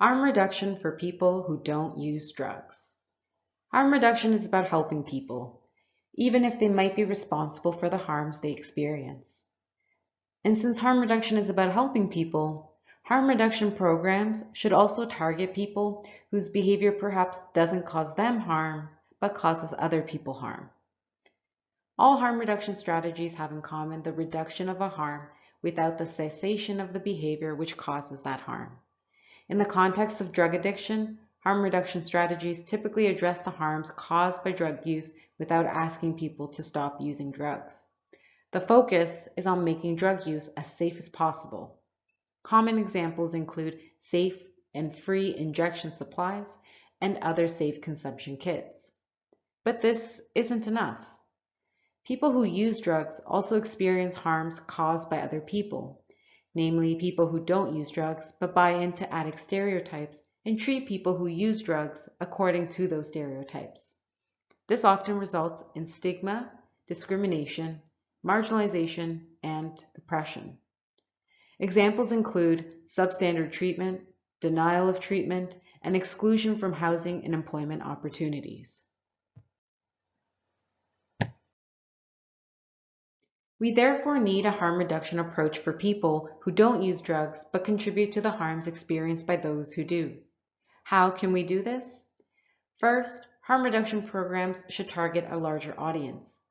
Harm reduction for people who don't use drugs. Harm reduction is about helping people, even if they might be responsible for the harms they experience. And since harm reduction is about helping people, harm reduction programs should also target people whose behavior perhaps doesn't cause them harm, but causes other people harm. All harm reduction strategies have in common the reduction of a harm without the cessation of the behavior which causes that harm. In the context of drug addiction, harm reduction strategies typically address the harms caused by drug use without asking people to stop using drugs. The focus is on making drug use as safe as possible. Common examples include safe and free injection supplies and other safe consumption kits. But this isn't enough. People who use drugs also experience harms caused by other people, namely people who don't use drugs but buy into addict stereotypes and treat people who use drugs according to those stereotypes. This often results in stigma, discrimination, marginalization, and oppression. Examples include substandard treatment, denial of treatment, and exclusion from housing and employment opportunities. We therefore need a harm reduction approach for people who don't use drugs but contribute to the harms experienced by those who do. How can we do this? First, harm reduction programs should target a larger audience.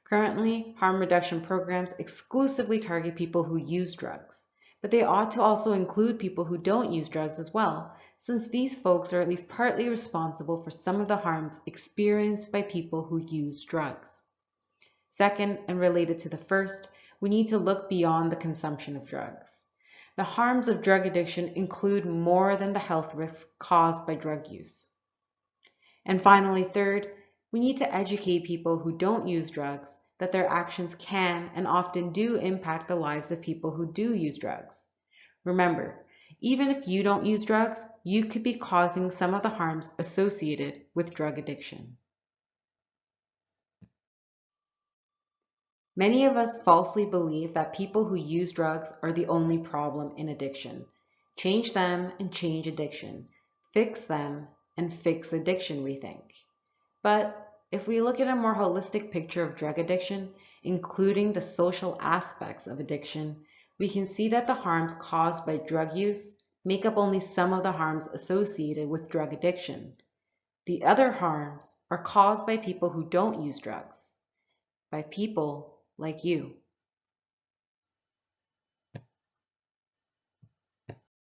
Currently, harm reduction programs exclusively target people who use drugs, but they ought to also include people who don't use drugs as well, since these folks are at least partly responsible for some of the harms experienced by people who use drugs. Second, and related to the first, we need to look beyond the consumption of drugs. The harms of drug addiction include more than the health risks caused by drug use. And finally, third, we need to educate people who don't use drugs that their actions can and often do impact the lives of people who do use drugs. Remember, even if you don't use drugs, you could be causing some of the harms associated with drug addiction. Many of us falsely believe that people who use drugs are the only problem in addiction. Change them and change addiction. Fix them and fix addiction, we think. But if we look at a more holistic picture of drug addiction, including the social aspects of addiction, we can see that the harms caused by drug use make up only some of the harms associated with drug addiction. The other harms are caused by people who don't use drugs, by people like you.